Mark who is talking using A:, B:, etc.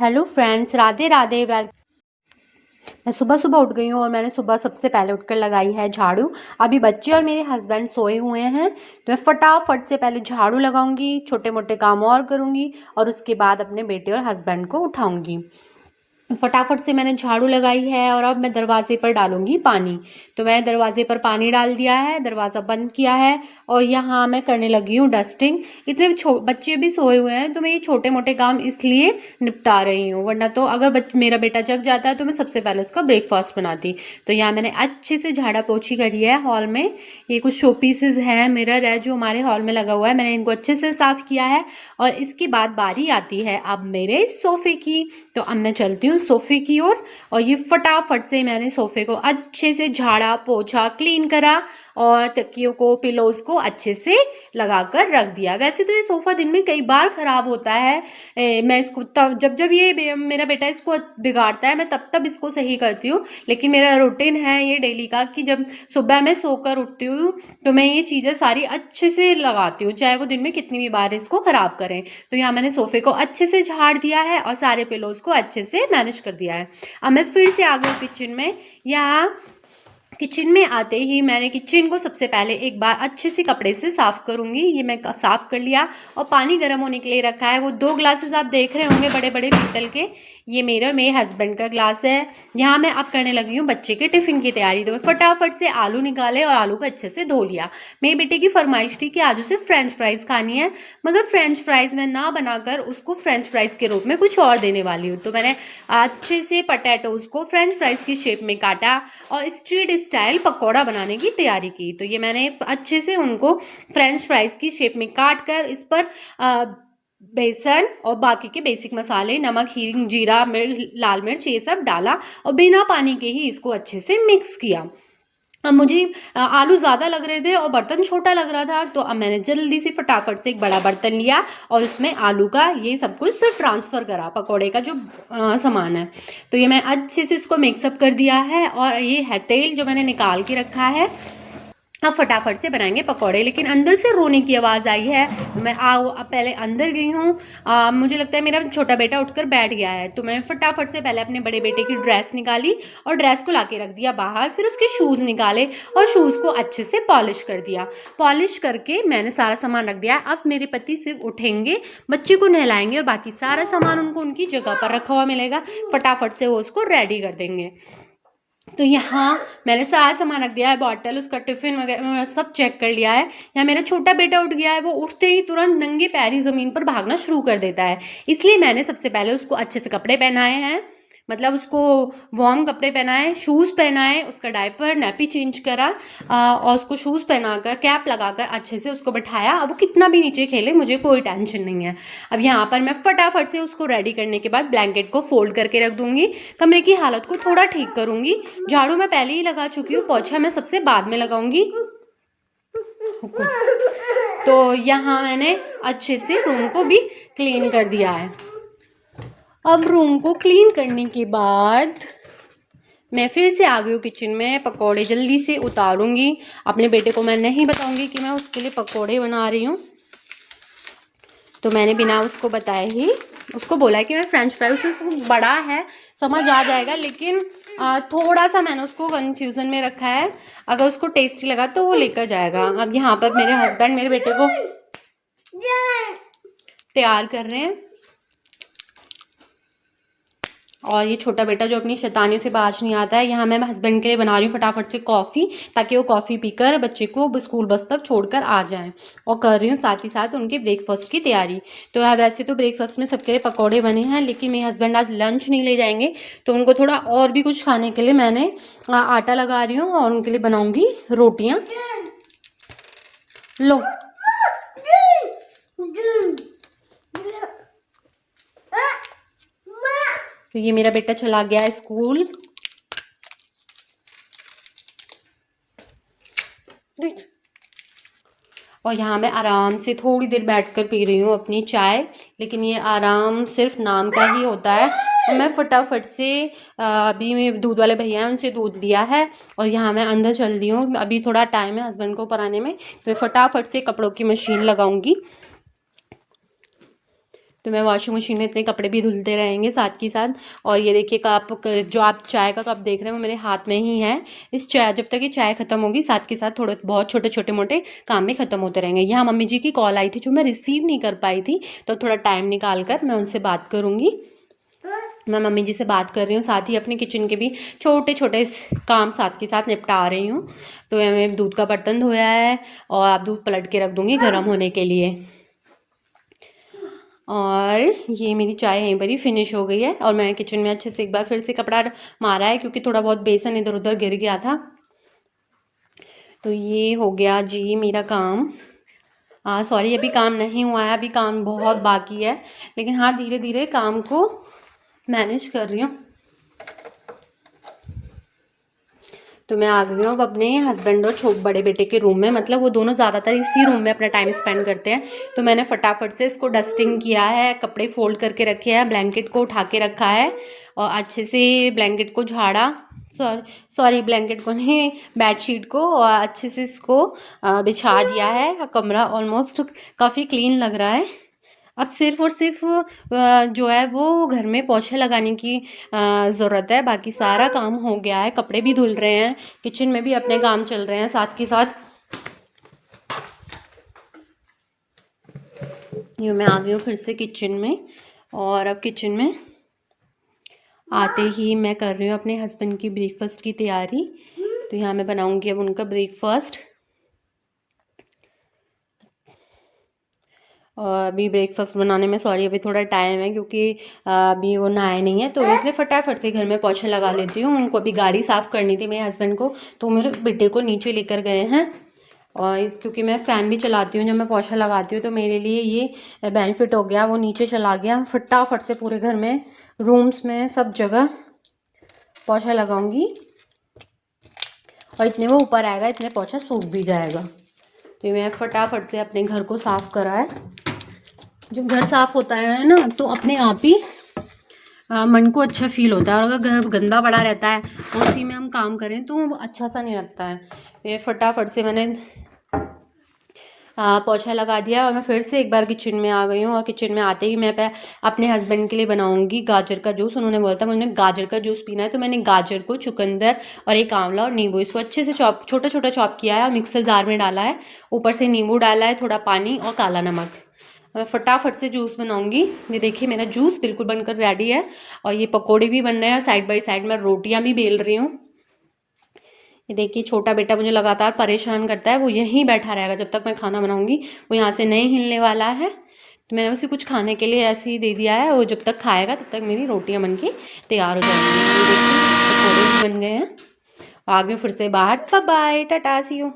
A: Hello friends, Radhe Radhe. Well, मैं सुबह सुबह उठ गई हूँ और मैंने सुबह सबसे पहले उठकर लगाई है झाड़ू। अभी बच्चे और मेरे हस्बैंड सोए हुए हैं तो मैं फटाफट से पहले झाड़ू लगाऊंगी, छोटे मोटे काम और करूंगी और उसके बाद अपने बेटे और हस्बैंड को उठाऊंगी। फटाफट से मैंने झाड़ू लगाई है और अब मैं दरवाजे पर डालूंगी पानी। तो मैं दरवाजे पर पानी डाल दिया है, दरवाज़ा बंद किया है और यहाँ मैं करने लगी हूँ डस्टिंग। इतने बच्चे भी सोए हुए हैं तो मैं ये छोटे मोटे काम इसलिए निपटा रही हूँ, वरना तो अगर मेरा बेटा जग जाता है तो मैं सबसे पहले उसका ब्रेकफास्ट बनाती। तो यहाँ मैंने अच्छे से झाड़ा पोछी करी है हॉल में। ये कुछ शो पीसेज हैं, मिरर है जो हमारे हॉल में लगा हुआ है, मैंने इनको अच्छे से साफ़ किया है। और इसके बाद बारी आती है अब मेरे सोफ़े की। तो अब मैं चलती हूँ सोफ़े की ओर और ये फटाफट से मैंने सोफ़े को अच्छे से झाड़ा पोछा, क्लीन करा और तकियों को, पिलोज़ को अच्छे से लगा कर रख दिया। वैसे तो ये सोफ़ा दिन में कई बार ख़राब होता है। मैं इसको तब जब जब ये मेरा बेटा इसको बिगाड़ता है मैं तब इसको सही करती हूँ, लेकिन मेरा रूटीन है ये डेली का कि जब सुबह मैं सोकर उठती हूँ तो मैं ये चीज़ें सारी अच्छे से लगाती हूँ, चाहे वो दिन में कितनी भी बार इसको ख़राब करें। तो यहाँ मैंने सोफ़े को अच्छे से झाड़ दिया है और सारे पिलोज़ को अच्छे से मैनेज कर दिया है। अब मैं फिर से आ गई किचन में। यहाँ किचन में आते ही मैंने किचन को सबसे पहले एक बार अच्छे से कपड़े से साफ़ करूँगी। ये मैं साफ़ कर लिया और पानी गर्म होने के लिए रखा है। वो 2 ग्लासेस आप देख रहे होंगे बड़े बड़े पीतल के, ये मेरे हस्बैंड का ग्लास है। यहाँ मैं अब करने लगी हूँ बच्चे के टिफ़िन की तैयारी। तो मैं फटाफट से आलू निकाले और आलू को अच्छे से धो लिया। मेरे बेटे की फरमाइश थी कि आज उसे फ्रेंच फ्राइज़ खानी है, मगर फ्रेंच फ्राइज़ मैं ना बनाकर उसको फ्रेंच फ्राइज़ के रूप में कुछ और देने वाली हूँ। तो मैंने अच्छे से पटैटोज़ को फ्रेंच फ्राइज़ की शेप में काटा और स्ट्रीट स्टाइल पकौड़ा बनाने की तैयारी की। तो ये मैंने अच्छे से उनको फ्रेंच फ्राइज़ की शेप में काट कर इस पर बेसन और बाकी के बेसिक मसाले, नमक, हींग, जीरा, मिर्च, लाल मिर्च, ये सब डाला और बिना पानी के ही इसको अच्छे से मिक्स किया। अब मुझे आलू ज़्यादा लग रहे थे और बर्तन छोटा लग रहा था, तो अब मैंने जल्दी से फटाफट से एक बड़ा बर्तन लिया और उसमें आलू का ये सब कुछ सिर्फ ट्रांसफ़र करा, पकौड़े का जो सामान है। तो ये मैं अच्छे से इसको मिक्सअप कर दिया है और ये है तेल जो मैंने निकाल के रखा है। अब फटाफट से बनाएंगे पकौड़े, लेकिन अंदर से रोने की आवाज़ आई है। मैं अब पहले अंदर गई हूँ। मुझे लगता है मेरा छोटा बेटा उठकर बैठ गया है, तो मैं फटाफट से पहले अपने बड़े बेटे की ड्रेस निकाली और ड्रेस को लाके रख दिया बाहर। फिर उसके शूज़ निकाले और शूज़ को अच्छे से पॉलिश कर दिया। पॉलिश करके मैंने सारा सामान रख दिया। अब मेरे पति सिर्फ उठेंगे, बच्चे को नहलाएंगे और बाकी सारा सामान उनको उनकी जगह पर रखा हुआ मिलेगा। फटाफट से वो उसको रेडी कर देंगे। तो यहाँ मैंने सारा सामान रख दिया है, बॉटल, उसका टिफ़िन वगैरह सब चेक कर लिया है। यहाँ मेरा छोटा बेटा उठ गया है, वो उठते ही तुरंत नंगे पैरी ज़मीन पर भागना शुरू कर देता है। इसलिए मैंने सबसे पहले उसको अच्छे से कपड़े पहनाए हैं, मतलब उसको वार्म कपड़े पहनाए, शूज़ पहनाए, उसका डायपर नैपी चेंज करा और उसको शूज़ पहनाकर, कैप लगाकर अच्छे से उसको बैठाया। अब वो कितना भी नीचे खेले, मुझे कोई टेंशन नहीं है। अब यहाँ पर मैं फटाफट से उसको रेडी करने के बाद ब्लैंकेट को फोल्ड करके रख दूँगी, कमरे की हालत को थोड़ा ठीक करूँगी। झाड़ू मैं पहले ही लगा चुकी हूँ, पोछा मैं सबसे बाद में लगाऊंगी। तो यहाँ मैंने अच्छे से रूम को भी क्लीन कर दिया है। अब रूम को क्लीन करने के बाद मैं फिर से आ गई हूँ किचन में। पकौड़े जल्दी से उतारूंगी। अपने बेटे को मैं नहीं बताऊंगी कि मैं उसके लिए पकौड़े बना रही हूँ, तो मैंने बिना उसको बताए ही उसको बोला है कि मैं फ्रेंच फ्राई, उसको बड़ा है समझ आ जाएगा, लेकिन थोड़ा सा मैंने उसको कन्फ्यूज़न में रखा है। अगर उसको टेस्टी लगा तो वो लेकर जाएगा। अब यहाँ पर मेरे हस्बैंड मेरे बेटे को तैयार कर रहे हैं और ये छोटा बेटा जो अपनी शैतानियों से बाज नहीं आता है। यहाँ मैं हस्बैंड के लिए बना रही हूँ फटाफट से कॉफ़ी, ताकि वो कॉफ़ी पीकर बच्चे को स्कूल बस तक छोड़कर आ जाएं, और कर रही हूँ साथ ही साथ उनके ब्रेकफास्ट की तैयारी। तो वैसे तो ब्रेकफास्ट में सबके लिए पकौड़े बने हैं, लेकिन मेरे हस्बैंड आज लंच नहीं ले जाएंगे, तो उनको थोड़ा और भी कुछ खाने के लिए मैंने आटा लगा रही हूँ और उनके लिए बनाऊँगी रोटियाँ। लो तो ये मेरा बेटा चला गया है स्कूल। और यहाँ मैं आराम से थोड़ी देर बैठकर पी रही हूँ अपनी चाय, लेकिन ये आराम सिर्फ नाम का ही होता है। तो मैं फटाफट से अभी मेरे दूध वाले भैया हैं उनसे दूध लिया है और यहाँ मैं अंदर चल रही हूँ। अभी थोड़ा टाइम है हस्बैंड को पराने में, तो मैं फटाफट से कपड़ों की मशीन लगाऊंगी। तो मैं वॉशिंग मशीन में इतने कपड़े भी धुलते रहेंगे साथ के साथ। और ये देखिए जो आप चाय का कप देख रहे हैं वो मेरे हाथ में ही है। इस चाय जब तक ये चाय खत्म होगी साथ के साथ थोड़े बहुत छोटे छोटे मोटे काम भी खत्म होते रहेंगे। यहाँ मम्मी जी की कॉल आई थी जो मैं रिसीव नहीं कर पाई थी, तो थोड़ा टाइम निकाल कर मैं उनसे बात करूँगी। मैं मम्मी जी से बात कर रही हूँ, साथ ही अपने किचन के भी छोटे छोटे काम साथ के साथ निपटा रही हूँ। तो मैंने दूध का बर्तन धोया है और अब दूध पलट के रख दूँगी गर्म होने के लिए। और ये मेरी चाय यहीं पर ही फिनिश हो गई है और मैंने किचन में अच्छे से एक बार फिर से कपड़ा मारा है क्योंकि थोड़ा बहुत बेसन इधर उधर गिर गया था। तो ये हो गया जी मेरा काम। सॉरी, अभी काम नहीं हुआ है, अभी काम बहुत बाकी है, लेकिन हाँ धीरे धीरे काम को मैनेज कर रही हूँ। तो मैं आ गई हूँ अब अपने हस्बैंड और बड़े बेटे के रूम में, मतलब वो दोनों ज़्यादातर इसी रूम में अपना टाइम स्पेंड करते हैं। तो मैंने फटाफट से इसको डस्टिंग किया है, कपड़े फोल्ड करके रखे हैं, ब्लैंकेट को उठा के रखा है और अच्छे से ब्लैंकेट को झाड़ा, सॉरी ब्लैंकेट को नहीं, बेडशीट को, और अच्छे से इसको बिछा दिया है। कमरा ऑलमोस्ट काफ़ी क्लीन लग रहा है। अब सिर्फ और सिर्फ जो है वो घर में पोछे लगाने की ज़रूरत है, बाकी सारा काम हो गया है। कपड़े भी धुल रहे हैं, किचन में भी अपने काम चल रहे हैं साथ के साथ। ये मैं आ गई हूँ फिर से किचन में, और अब किचन में आते ही मैं कर रही हूँ अपने हस्बैंड की ब्रेकफास्ट की तैयारी। तो यहाँ मैं बनाऊँगी अब उनका ब्रेकफास्ट। और अभी ब्रेकफास्ट बनाने में सॉरी अभी थोड़ा टाइम है क्योंकि अभी वो नहाए नहीं है, तो इसलिए फटाफट से घर में पोछा लगा लेती हूँ। उनको अभी गाड़ी साफ़ करनी थी मेरे हस्बैंड को, तो मेरे बेटे को नीचे लेकर गए हैं। और क्योंकि मैं फ़ैन भी चलाती हूँ जब मैं पोछा लगाती हूँ, तो मेरे लिए ये बेनिफिट हो गया। वो नीचे चला गया, फटाफट से पूरे घर में, रूम्स में, सब जगह पोछा लगाऊंगी और इतने वो ऊपर आएगा इतने पोछा सूख भी जाएगा। तो मैं फटाफट से अपने घर को साफ़ करा है। जब घर साफ़ होता है ना तो अपने आप ही मन को अच्छा फील होता है, और अगर घर गंदा पड़ा रहता है और उसी में हम काम करें तो अच्छा सा नहीं लगता है। ये फटाफट से मैंने पोछा लगा दिया और मैं फिर से एक बार किचन में आ गई हूँ। और किचन में आते ही मैं अपने हस्बैंड के लिए बनाऊंगी गाजर का जूस। उन्होंने बोला था मुझे गाजर का जूस पीना है, तो मैंने गाजर को, चुकंदर और एक आंवला और नींबू, इसको अच्छे से छोटा छोटा चॉप किया है और मिक्सर जार में डाला है। ऊपर से नींबू डाला है, थोड़ा पानी और काला नमक। मैं फटाफट से जूस बनाऊंगी। ये देखिए मेरा जूस बिल्कुल बनकर रेडी है और ये पकौड़े भी बन रहे हैं, साइड बाई साइड मैं रोटियां भी बेल रही हूँ। ये देखिए छोटा बेटा मुझे लगातार परेशान करता है, वो यहीं बैठा रहेगा जब तक मैं खाना बनाऊंगी, वो यहाँ से नहीं हिलने वाला है। तो मैंने उसे कुछ खाने के लिए ऐसे ही दे दिया है, वो जब तक खाएगा तब तक मेरी रोटियां बन के तैयार हो जाएंगी। ये देखिए पकौड़े भी बन गए हैं। आ गए फिर से बाहर। Bye bye, tata, see you.